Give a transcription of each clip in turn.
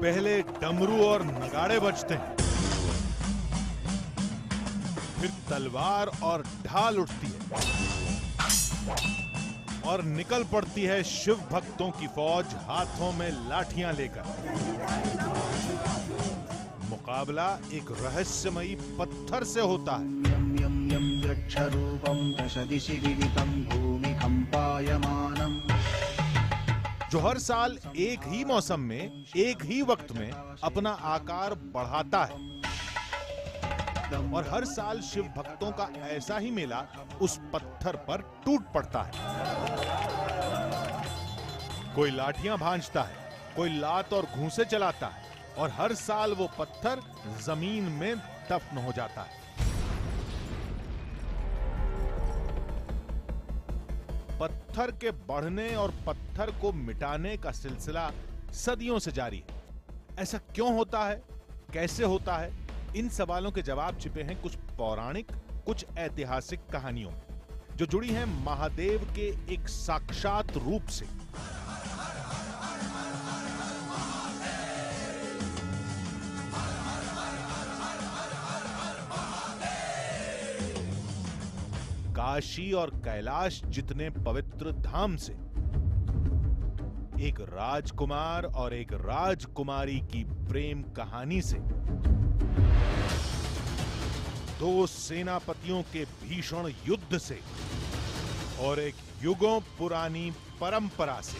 पहले डमरू और नगाड़े बजते हैं, फिर तलवार और ढाल उठती है और निकल पड़ती है शिव भक्तों की फौज हाथों में लाठियां लेकर। मुकाबला एक रहस्यमयी पत्थर से होता है जो हर साल एक ही मौसम में एक ही वक्त में अपना आकार बढ़ाता है, और हर साल शिव भक्तों का ऐसा ही मेला उस पत्थर पर टूट पड़ता है। कोई लाठियां भांजता है, कोई लात और घूंसे चलाता है, और हर साल वो पत्थर जमीन में दफन हो जाता है। पत्थर के बढ़ने और पत्थर को मिटाने का सिलसिला सदियों से जारी है। ऐसा क्यों होता है, कैसे होता है, इन सवालों के जवाब छिपे हैं कुछ पौराणिक, कुछ ऐतिहासिक कहानियों में, जो जुड़ी हैं महादेव के एक साक्षात रूप से। काशी और कैलाश जितने पवित्र धाम से एक राजकुमार और एक राजकुमारी की प्रेम कहानी से, दो सेनापतियों के भीषण युद्ध से, और एक युगों पुरानी परंपरा से।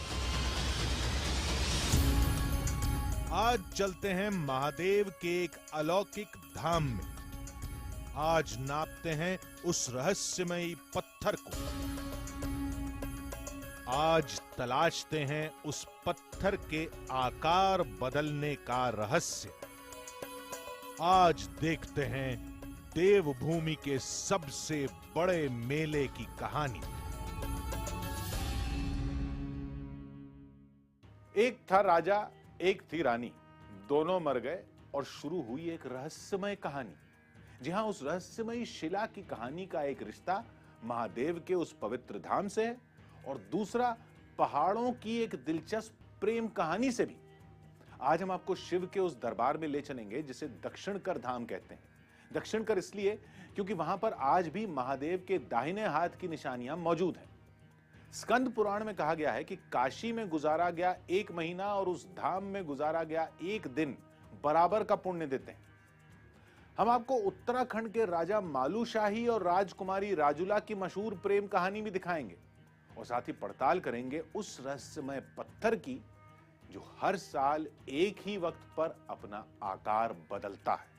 आज चलते हैं महादेव के एक अलौकिक धाम में। आज नापते हैं उस रहस्यमयी पत्थर को। आज तलाशते हैं उस पत्थर के आकार बदलने का रहस्य। आज देखते हैं देवभूमि के सबसे बड़े मेले की कहानी। एक था राजा, एक थी रानी, दोनों मर गए और शुरू हुई एक रहस्यमय कहानी। जी हां, उस रहस्यमयी शिला की कहानी का एक रिश्ता महादेव के उस पवित्र धाम से है, और दूसरा पहाड़ों की एक दिलचस्प प्रेम कहानी से भी। आज हम आपको शिव के उस दरबार में ले चलेंगे जिसे दक्षिणकर धाम कहते हैं। दक्षिणकर इसलिए क्योंकि वहां पर आज भी महादेव के दाहिने हाथ की निशानियां मौजूद हैं। स्कंद पुराण में कहा गया है कि काशी में गुजारा गया एक महीना और उस धाम में गुजारा गया एक दिन बराबर का पुण्य देते हैं। हम आपको उत्तराखंड के राजा मालूशाही और राजकुमारी राजुला की मशहूर प्रेम कहानी भी दिखाएंगे, और साथ ही पड़ताल करेंगे उस रहस्यमय पत्थर की जो हर साल एक ही वक्त पर अपना आकार बदलता है।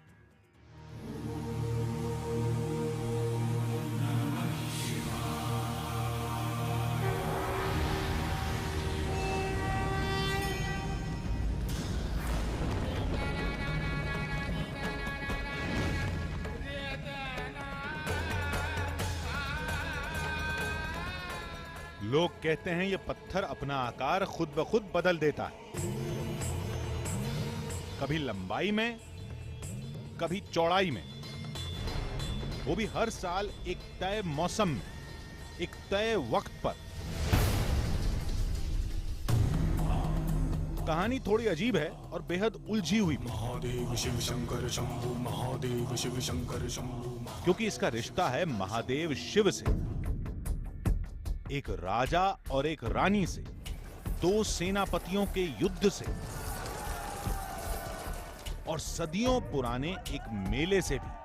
लोग कहते हैं ये पत्थर अपना आकार खुद ब खुद बदल देता है, कभी लंबाई में, कभी चौड़ाई में, वो भी हर साल एक तय मौसम में, एक तय वक्त पर। कहानी थोड़ी अजीब है और बेहद उलझी हुई। महादेव शिव शंकर शंभु, महादेव शिव शंकर शंभु, क्योंकि इसका रिश्ता है महादेव शिव से, एक राजा और एक रानी से, दो सेनापतियों के युद्ध से, और सदियों पुराने एक मेले से भी।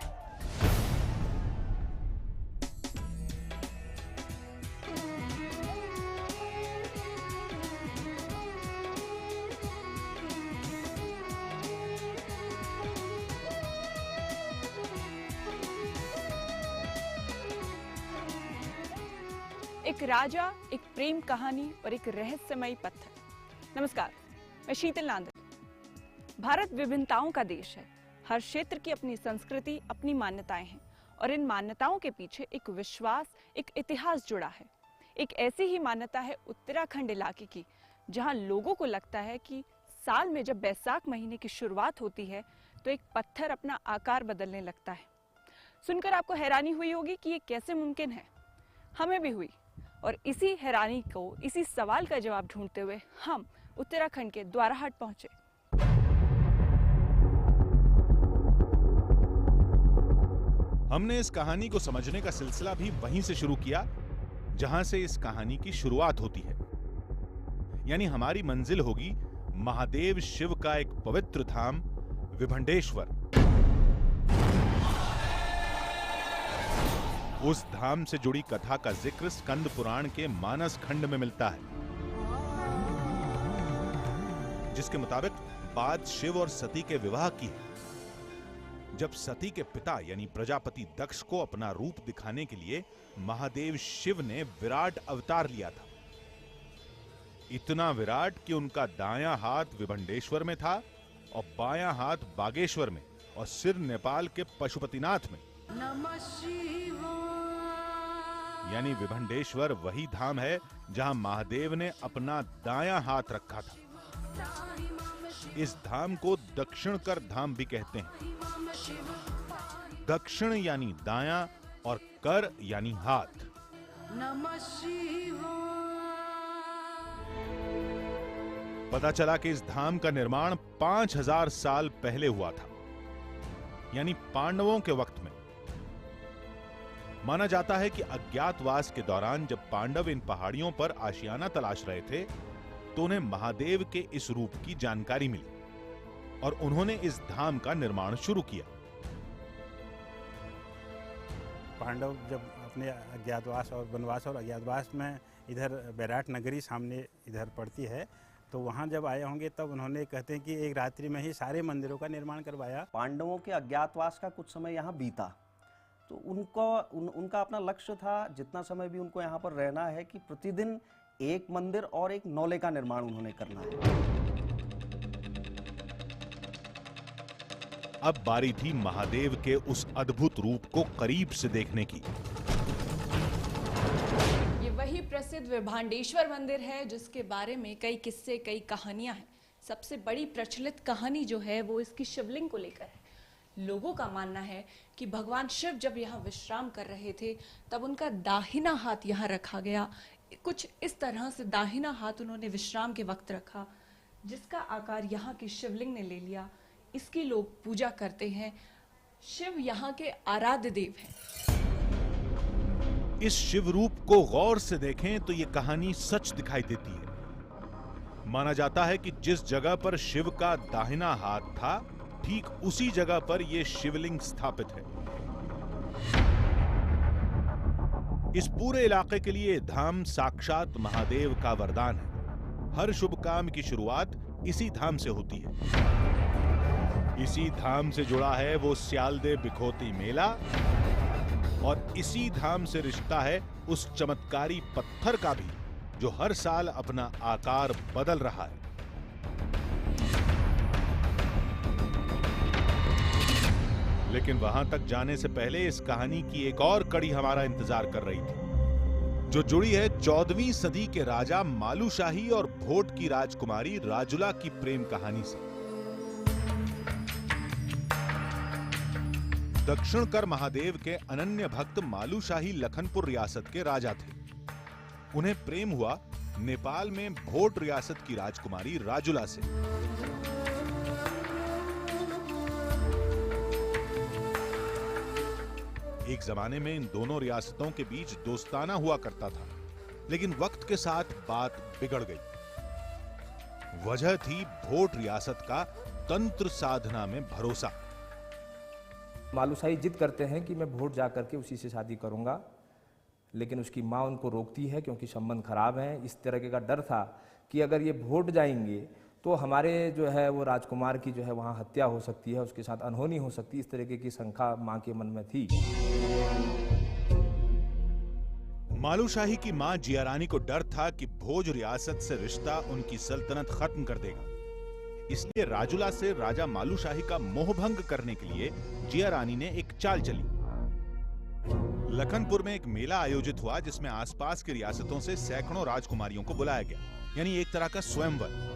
एक राजा, एक प्रेम कहानी और एक रहस्यमयी पत्थर। नमस्कार, मैं शीतल नांदल। भारत विभिन्नताओं का देश है। हर क्षेत्र की अपनी संस्कृति, अपनी मान्यताएं हैं, और इन मान्यताओं के पीछे एक विश्वास, एक इतिहास जुड़ा है। एक ऐसी ही मान्यता है उत्तराखंड इलाके की, जहां लोगों को लगता है कि साल में जब बैसाख महीने की शुरुआत होती है तो एक पत्थर अपना आकार बदलने लगता है। सुनकर आपको हैरानी हुई होगी कि ये कैसे मुमकिन है। हमें भी हुई, और इसी हैरानी को, इसी सवाल का जवाब ढूंढते हुए हम उत्तराखंड के द्वाराहाट पहुंचे। हमने इस कहानी को समझने का सिलसिला भी वहीं से शुरू किया जहां से इस कहानी की शुरुआत होती है। यानी हमारी मंजिल होगी महादेव शिव का एक पवित्र धाम विभंडेश्वर। उस धाम से जुड़ी कथा का जिक्र स्कंद पुराण के मानस खंड में मिलता है, जिसके मुताबिक बात शिव और सती के विवाह की है। जब सती के पिता यानी प्रजापति दक्ष को अपना रूप दिखाने के लिए महादेव शिव ने विराट अवतार लिया था। इतना विराट कि उनका दायां हाथ विभंडेश्वर में था और बायां हाथ बागेश्वर में और सिर नेपाल के पशुपतिनाथ में। यानी विभंडेश्वर वही धाम है जहां महादेव ने अपना दायां हाथ रखा था। इस धाम को दक्षिण कर धाम भी कहते हैं। दक्षिण यानी दायां और कर यानी हाथ। पता चला कि इस धाम का निर्माण 5000 साल पहले हुआ था, यानी पांडवों के वक्त में। माना जाता है कि अज्ञातवास के दौरान जब पांडव इन पहाड़ियों पर आशियाना तलाश रहे थे तो उन्हें महादेव के इस रूप की जानकारी मिली और उन्होंने इस धाम का निर्माण शुरू किया। पांडव जब अपने अज्ञातवास और वनवास और अज्ञातवास में इधर बैराट नगरी सामने इधर पड़ती है, तो वहाँ जब आए होंगे तब उन्होंने कहते हैं कि एक रात्रि में ही सारे मंदिरों का निर्माण करवाया। पांडवों के अज्ञातवास का कुछ समय यहाँ बीता, तो उनका अपना लक्ष्य था, जितना समय भी उनको यहाँ पर रहना है, कि प्रतिदिन एक मंदिर और एक नौले का निर्माण उन्होंने करना है। अब बारी थी महादेव के उस अद्भुत रूप को करीब से देखने की। ये वही प्रसिद्ध विभांडेश्वर मंदिर है जिसके बारे में कई किस्से, कई कहानियां हैं। सबसे बड़ी प्रचलित कहानी जो है वो इसकी शिवलिंग को लेकर है। लोगों का मानना है कि भगवान शिव जब यहाँ विश्राम कर रहे थे तब उनका दाहिना हाथ यहाँ रखा गया। कुछ इस तरह से दाहिना हाथ उन्होंने विश्राम के वक्त रखा, जिसका आकार यहाँ की शिवलिंग ने ले लिया। इसकी लोग पूजा करते हैं। शिव यहाँ के आराध्य देव हैं। इस शिव रूप को गौर से देखें तो ये कहानी सच दिखाई देती है। माना जाता है कि जिस जगह पर शिव का दाहिना हाथ था, ठीक उसी जगह पर यह शिवलिंग स्थापित है। इस पूरे इलाके के लिए धाम साक्षात महादेव का वरदान है। हर शुभ काम की शुरुआत इसी धाम से होती है। इसी धाम से जुड़ा है वो स्यालदे बिखोती मेला और इसी धाम से रिश्ता है उस चमत्कारी पत्थर का भी, जो हर साल अपना आकार बदल रहा है। लेकिन वहां तक जाने से पहले इस कहानी की एक और कड़ी हमारा इंतजार कर रही थी, जो जुड़ी है 14वीं सदी के राजा मालूशाही और भोट की राजकुमारी राजुला की प्रेम कहानी से। दक्षिण कर महादेव के अनन्य भक्त मालूशाही लखनपुर रियासत के राजा थे। उन्हें प्रेम हुआ नेपाल में भोट रियासत की राजकुमारी राजुला से। एक जमाने में इन दोनों रियासतों के बीच दोस्ताना हुआ करता था, लेकिन वक्त के साथ बात बिगड़ गई। वजह थी भोट रियासत का तंत्र साधना में भरोसा। मालूशाही जिद करते हैं कि मैं भोट जा करके उसी से शादी करूंगा, लेकिन उसकी माँ उनको रोकती है क्योंकि संबंध खराब है। इस तरह का डर था कि अगर ये भोट जाएंगे तो हमारे जो है वो राजकुमार की जो है वहाँ हत्या हो सकती है, उसके साथ अनहोनी हो सकती है। इस तरीके की शंका माँ के मन में थी। मालूशाही की माँ जिया रानी को डर था कि भोज रियासत से रिश्ता उनकी सल्तनत खत्म कर देगा। इसलिए राजुला से राजा मालूशाही का मोहभंग करने के लिए जिया रानी ने एक चाल चली। लखनपुर में एक मेला आयोजित हुआ जिसमें आसपास की रियासतों से सैकड़ों राजकुमारियों को बुलाया गया, यानी एक तरह का स्वयंवर।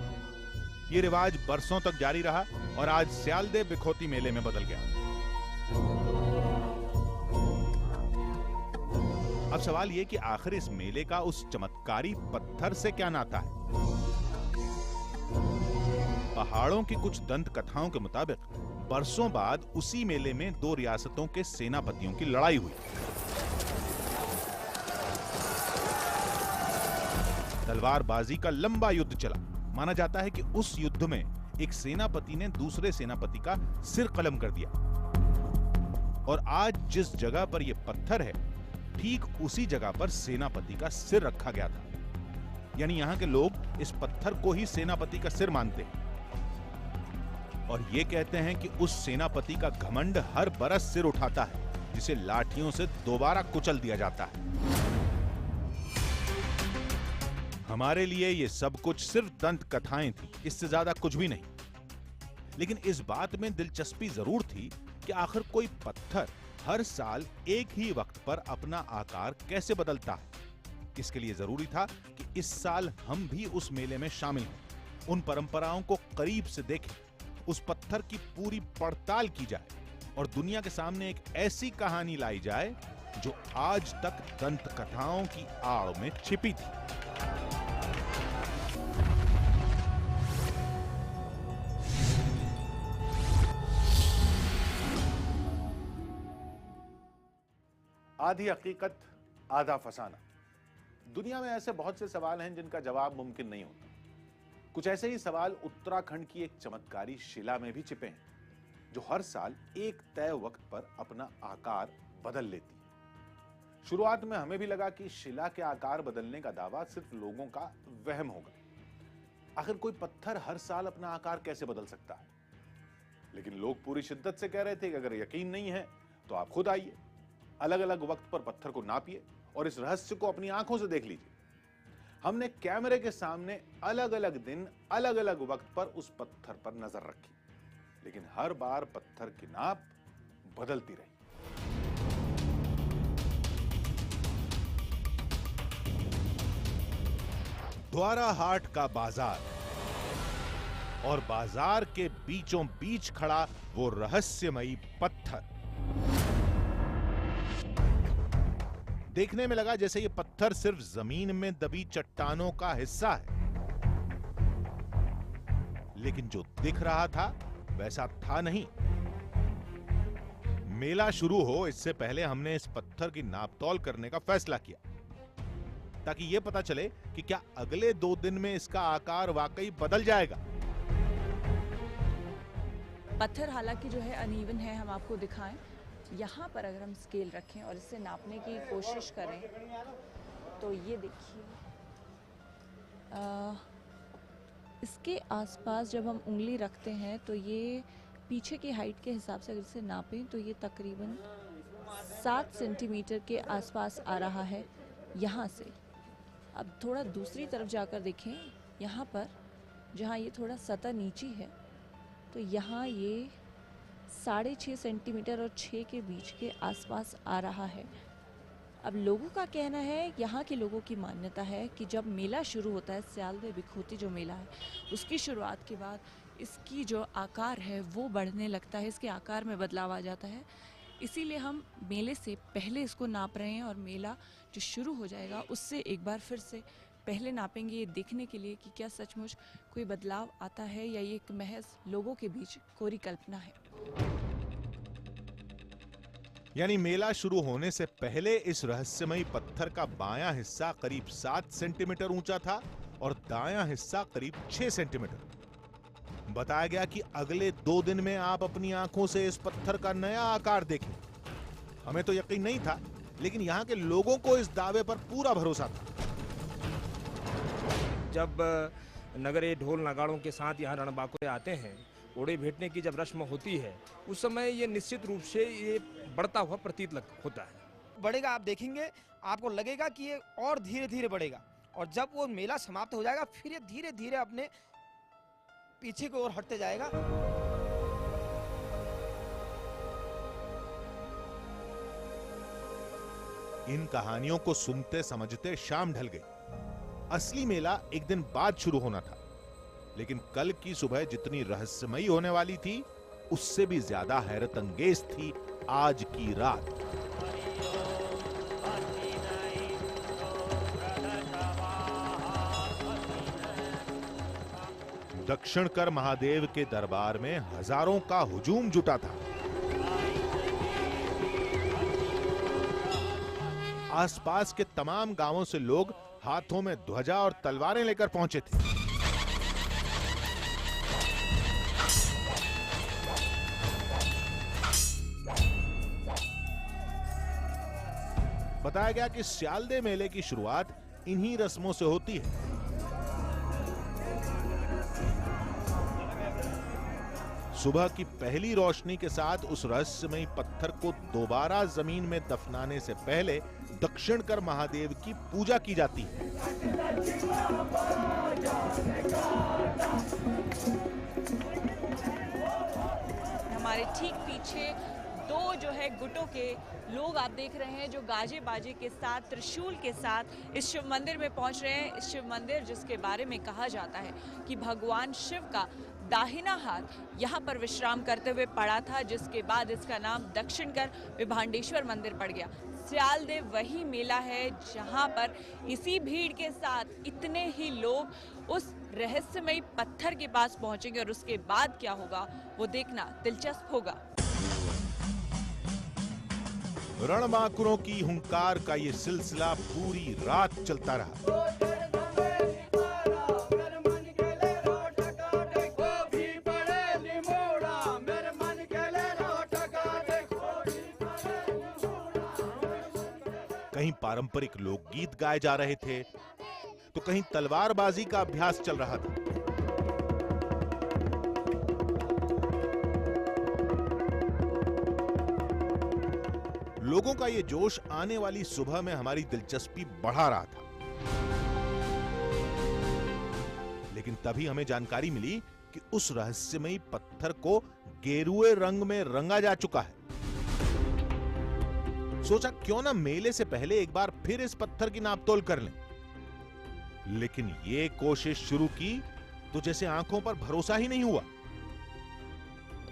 ये रिवाज बरसों तक जारी रहा और आज स्यालदे बिखोती मेले में बदल गया। अब सवाल यह कि आखिर इस मेले का उस चमत्कारी पत्थर से क्या नाता है? पहाड़ों की कुछ दंत कथाओं के मुताबिक बरसों बाद उसी मेले में दो रियासतों के सेनापतियों की लड़ाई हुई। तलवारबाजी का लंबा युद्ध चला। माना जाता है कि उस युद्ध में एक सेनापति ने दूसरे सेनापति का सिर कलम कर दिया। और आज जिस जगह पर यह पत्थर है, ठीक उसी जगह पर सेनापति का सिर रखा गया था। यानी यहां के लोग इस पत्थर को ही सेनापति का सिर मानते हैं और ये कहते हैं कि उस सेनापति का घमंड हर बरस सिर उठाता है, जिसे लाठियों से दोबारा कुचल दिया जाता है। हमारे लिए ये सब कुछ सिर्फ दंत कथाएं थी, इससे ज्यादा कुछ भी नहीं। लेकिन इस बात में दिलचस्पी जरूर थी कि आखिर कोई पत्थर हर साल एक ही वक्त पर अपना आकार कैसे बदलता है। इसके लिए जरूरी था कि इस साल हम भी उस मेले में शामिल हों, उन परंपराओं को करीब से देखें, उस पत्थर की पूरी पड़ताल की जाए और दुनिया के सामने एक ऐसी कहानी लाई जाए जो आज तक दंत कथाओं की आड़ में छिपी थी। आधी हकीकत आधा फसाना। दुनिया में ऐसे बहुत से सवाल हैं जिनका जवाब मुमकिन नहीं होता। कुछ ऐसे ही सवाल उत्तराखंड की एक चमत्कारी शिला में भी छिपे हैं, जो हर साल एक तय वक्त पर अपना आकार बदल लेती है। शुरुआत में हमें भी लगा कि शिला के आकार बदलने का दावा सिर्फ लोगों का वहम होगा। आखिर कोई पत्थर हर साल अपना आकार कैसे बदल सकता है? लेकिन लोग पूरी शिद्दत से कह रहे थे कि अगर यकीन नहीं है तो आप खुद आइए, अलग अलग वक्त पर पत्थर को नापिए और इस रहस्य को अपनी आंखों से देख लीजिए। हमने कैमरे के सामने अलग अलग दिन अलग अलग वक्त पर उस पत्थर पर नजर रखी, लेकिन हर बार पत्थर की नाप बदलती रही। द्वारा हाट का बाजार और बाजार के बीचों बीच खड़ा वो रहस्यमयी पत्थर। देखने में लगा जैसे ये पत्थर सिर्फ जमीन में दबी चट्टानों का हिस्सा है, लेकिन जो दिख रहा था वैसा था नहीं। मेला शुरू हो इससे पहले हमने इस पत्थर की नापतोल करने का फैसला किया, ताकि यह पता चले कि क्या अगले 2 दिन में इसका आकार वाकई बदल जाएगा। पत्थर हालांकि जो है अनइवन है, हम आपको दिखाएं। यहाँ पर अगर हम स्केल रखें और इससे नापने की कोशिश करें तो ये देखिए, इसके आसपास जब हम उंगली रखते हैं तो ये पीछे की हाइट के हिसाब से अगर इसे नापें तो ये तकरीबन 7 सेंटीमीटर के आसपास आ रहा है यहाँ से। अब थोड़ा दूसरी तरफ जाकर देखें, यहाँ पर जहाँ ये थोड़ा सतह नीची है तो यहाँ ये 6.5 सेंटीमीटर और 6 के बीच के आसपास आ रहा है। अब लोगों का कहना है, यहाँ के लोगों की मान्यता है कि जब मेला शुरू होता है, स्यालदे बिखोती जो मेला है, उसकी शुरुआत के बाद इसकी जो आकार है वो बढ़ने लगता है, इसके आकार में बदलाव आ जाता है। इसीलिए हम मेले से पहले इसको नाप रहे हैं और मेला जो शुरू हो जाएगा उससे एक बार फिर से पहले नापेंगे, ये देखने के लिए कि क्या सचमुच कोई बदलाव आता है या ये एक महज लोगों के बीच कोरी कल्पना है। यानी मेला शुरू होने से पहले इस रहस्यमयी पत्थर का बायां हिस्सा करीब 7 सेंटीमीटर ऊंचा था और दायां हिस्सा करीब 6 सेंटीमीटर। बताया गया कि अगले 2 दिन में आप अपनी आंखों से इस पत्थर का नया आकार देखें। हमें तो यकीन नहीं था, लेकिन यहाँ के लोगों को इस दावे पर पूरा भरोसा था। जब नगरे ढोल नगाड़ों के साथ यहाँ रणबांकुरे आते हैं, ओड़े भेटने की जब रस्म होती है, उस समय ये निश्चित रूप से ये बढ़ता हुआ प्रतीत होता है। बढ़ेगा, आप देखेंगे, आपको लगेगा कि ये और धीरे धीरे बढ़ेगा और जब वो मेला समाप्त हो जाएगा फिर ये धीरे धीरे अपने पीछे की ओर हटते जाएगा। इन कहानियों को सुनते समझते शाम ढल गई। असली मेला एक दिन बाद शुरू होना था, लेकिन कल की सुबह जितनी रहस्यमयी होने वाली थी, उससे भी ज्यादा हैरत अंगेज थी आज की रात। दक्षिणकर महादेव के दरबार में हजारों का हुजूम जुटा था। आसपास के तमाम गांवों से लोग हाथों में ध्वजा और तलवारें लेकर पहुंचे थे। बताया गया कि स्यालदे मेले की शुरुआत इन्हीं रस्मों से होती है। सुबह की पहली रोशनी के साथ उस रहस्यमयी पत्थर को दोबारा जमीन में दफनाने से पहले दक्षिणकर महादेव की पूजा की जाती है। हमारे ठीक पीछे दो जो है गुटों के लोग आप देख रहे हैं जो गाजे बाजे के साथ त्रिशूल के साथ इस शिव मंदिर में पहुंच रहे हैं। इस शिव मंदिर जिसके बारे में कहा जाता है कि भगवान शिव का दाहिना हाथ यहाँ पर विश्राम करते हुए पड़ा था, जिसके बाद इसका नाम दक्षिणकर विभांडेश्वर मंदिर पड़ गया। स्यालदे वही मेला है जहाँ पर इसी भीड़ के साथ इतने ही लोग उस रहस्यमयी पत्थर के पास पहुंचेंगे और उसके बाद क्या होगा वो देखना दिलचस्प होगा। रणबांकुरों की हुंकार का ये सिलसिला पूरी रात चलता रहा। कहीं पारंपरिक लोकगीत गाए जा रहे थे तो कहीं तलवारबाजी का अभ्यास चल रहा था। लोगों का ये जोश आने वाली सुबह में हमारी दिलचस्पी बढ़ा रहा था। लेकिन तभी हमें जानकारी मिली कि उस रहस्यमयी पत्थर को गेरुए रंग में रंगा जा चुका है। सोचा क्यों ना मेले से पहले एक बार फिर इस पत्थर की नापतोल कर लें। लेकिन ये कोशिश शुरू की तो जैसे आंखों पर भरोसा ही नहीं हुआ।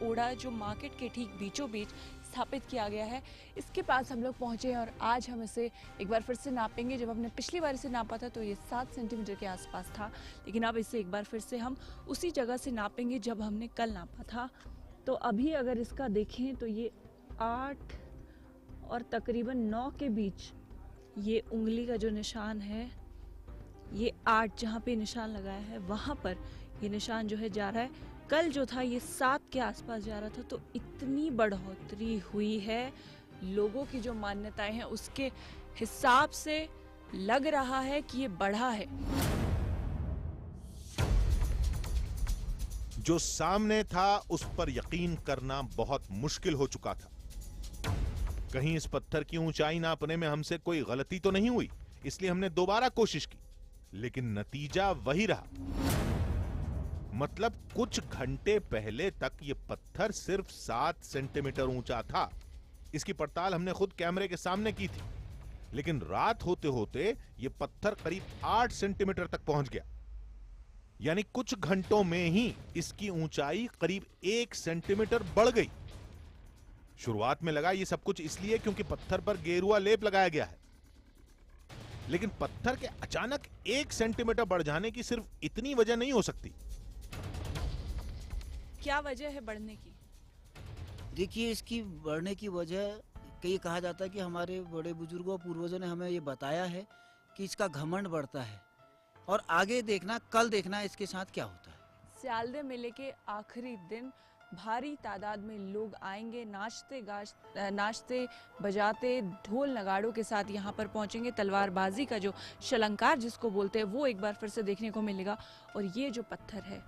ओड़ा जो मार्केट के ठीक बीचों बीच स्थापित किया गया है, इसके पास हम लोग पहुंचे हैं और आज हम इसे एक बार फिर से नापेंगे। जब हमने पिछली बार इसे नापा था तो ये 7 सेंटीमीटर के आसपास था, लेकिन अब इसे एक बार फिर से हम उसी जगह से नापेंगे जब हमने कल नापा था। तो अभी अगर इसका देखें तो ये 8 और तकरीबन 9 के बीच ये उंगली का जो निशान है, ये 8 जहाँ पे निशान लगाया है वहाँ पर ये निशान जो है जा रहा है। कल जो था ये 7 के आसपास जा रहा था। तो इतनी बढ़ोतरी हुई है, लोगों की जो मान्यताएं हैं उसके हिसाब से लग रहा है कि ये बढ़ा है। जो सामने था उस पर यकीन करना बहुत मुश्किल हो चुका था। कहीं इस पत्थर की ऊंचाई नापने में हमसे कोई गलती तो नहीं हुई, इसलिए हमने दोबारा कोशिश की, लेकिन नतीजा वही रहा। मतलब कुछ घंटे पहले तक ये पत्थर सिर्फ 7 सेंटीमीटर ऊंचा था। इसकी पड़ताल हमने खुद कैमरे के सामने की थी, लेकिन रात होते होते ये पत्थर करीब 8 सेंटीमीटर तक पहुंच गया। यानी कुछ घंटों में ही इसकी ऊंचाई करीब 1 सेंटीमीटर बढ़ गई। शुरुआत में लगा ये सब कुछ इसलिए क्योंकि पत्थर पर गेरुआ लेप लगाया गया है, लेकिन पत्थर के अचानक 1 सेंटीमीटर बढ़ जाने की सिर्फ इतनी वजह नहीं हो सकती। क्या वजह है बढ़ने की? देखिए, इसकी बढ़ने की वजह कई कहा जाता है कि हमारे बड़े बुजुर्गों पूर्वजों ने हमें ये बताया है कि इसका घमंड बढ़ता है, और आगे देखना, कल देखना इसके साथ क्या होता है। स्यालदे मेले के आखिरी दिन भारी तादाद में लोग आएंगे, नाचते बजाते ढोल नगाड़ों के साथ यहाँ पर पहुँचेंगे। तलवारबाजी का जो शलंकार जिसको बोलते हैं वो एक बार फिर से देखने को मिलेगा। और ये जो पत्थर है,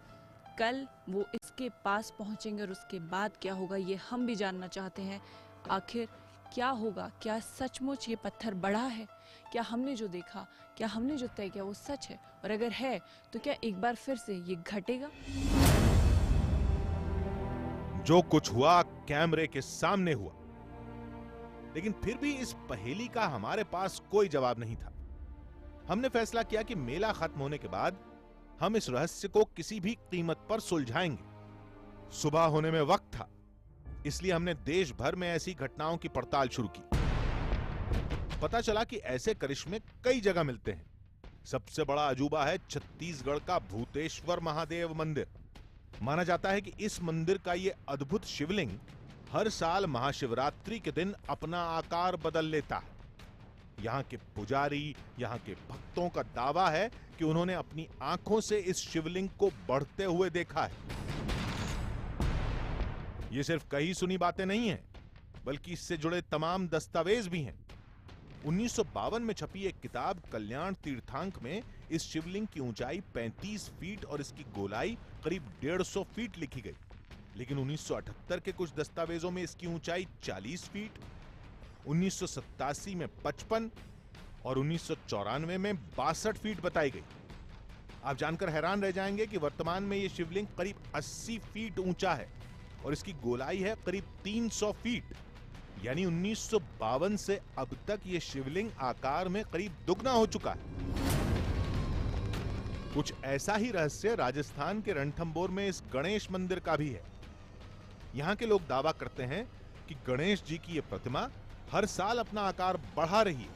कल वो इसके पास पहुँचेंगे और उसके बाद क्या होगा ये हम भी जानना चाहते हैं। आखिर क्या होगा? क्या सचमुच ये पत्थर बड़ा है? क्या हमने जो देखा, क्या हमने जो तय किया वो सच है? और अगर है तो क्या एक बार फिर से ये घटेगा? जो कुछ हुआ कैमरे के सामने हुआ, लेकिन फिर भी इस पहेली का हमारे पास कोई जवाब नहीं था। हमने फैसला किया कि मेला खत्म होने के बाद हम इस रहस्य को किसी भी कीमत पर सुलझाएंगे। सुबह होने में वक्त था, इसलिए हमने देश भर में ऐसी घटनाओं की पड़ताल शुरू की। पता चला कि ऐसे करिश्मे कई जगह मिलते हैं। सबसे बड़ा अजूबा है छत्तीसगढ़ का भूतेश्वर महादेव मंदिर। माना जाता है कि इस मंदिर का ये अद्भुत शिवलिंग हर साल महाशिवरात्रि के दिन अपना आकार बदल लेता है। यहाँ के पुजारी, यहाँ के भक्तों का दावा है कि उन्होंने अपनी आंखों से इस शिवलिंग को बढ़ते हुए देखा है। ये सिर्फ कही सुनी बातें नहीं हैं, बल्कि इससे जुड़े तमाम दस्तावेज भी हैं। 1952 में छपी एक किताब कल्याण तीर्थांक में इस शिवलिंग की ऊंचाई 35 फीट और इसकी गोलाई करीब 150 फीट लिखी गई। लेकिन 1978 के कुछ दस्तावेजों में इसकी ऊंचाई 40 फीट, 1987 में 55 और 1994 में 62 फीट बताई गई। आप जानकर हैरान रह जाएंगे कि वर्तमान में यह शिवलिंग करीब 80 फीट ऊंचा है और इसकी गोलाई है करीब 300 फीट। यानी 1952 से अब तक यह शिवलिंग आकार में करीब दुगना हो चुका है। कुछ ऐसा ही रहस्य राजस्थान के रणथंभौर में इस गणेश मंदिर का भी है। यहां के लोग दावा करते हैं कि गणेश जी की यह प्रतिमा हर साल अपना आकार बढ़ा रही है।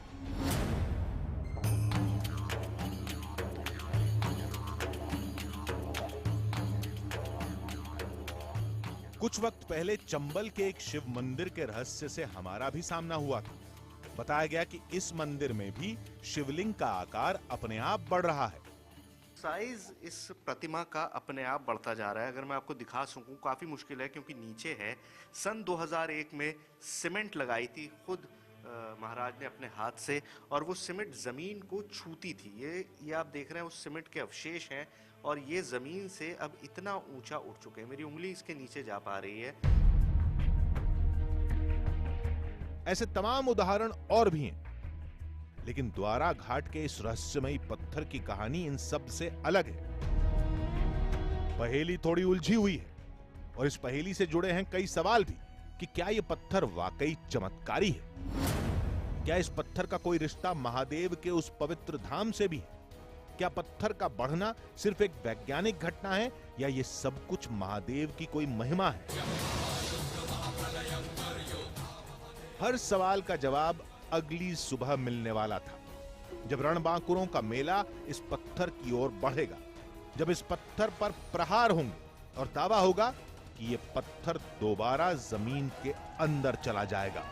कुछ वक्त पहले चंबल के एक शिव मंदिर के रहस्य से हमारा भी सामना हुआ था। बताया गया कि इस मंदिर में भी शिवलिंग का आकार अपने आप बढ़ रहा है। साइज इस प्रतिमा का अपने आप बढ़ता जा रहा है। अगर मैं आपको दिखा सकूं, काफ़ी मुश्किल है क्योंकि नीचे है। सन 2001 में सीमेंट लगाई थी खुद महाराज ने अपने हाथ से, और वो सीमेंट ज़मीन को छूती थी। ये आप देख रहे हैं उस सीमेंट के अवशेष हैं, और ये ज़मीन से अब इतना ऊंचा उठ चुके हैं, मेरी उंगली इसके नीचे जा पा रही है। ऐसे तमाम उदाहरण और भी हैं, लेकिन द्वारा घाट के इस रहस्यमयी पत्थर की कहानी इन सब से अलग है। पहेली थोड़ी उलझी हुई है और इस पहेली से जुड़े हैं कई सवाल भी कि क्या यह पत्थर वाकई चमत्कारी है? क्या इस पत्थर का कोई रिश्ता महादेव के उस पवित्र धाम से भी है? क्या पत्थर का बढ़ना सिर्फ एक वैज्ञानिक घटना है या ये सब कुछ महादेव की कोई महिमा है? हर सवाल का जवाब अगली सुबह मिलने वाला था, जब रणबांकुरों का मेला इस पत्थर की ओर बढ़ेगा, जब इस पत्थर पर प्रहार होंगे और दावा होगा कि यह पत्थर दोबारा जमीन के अंदर चला जाएगा।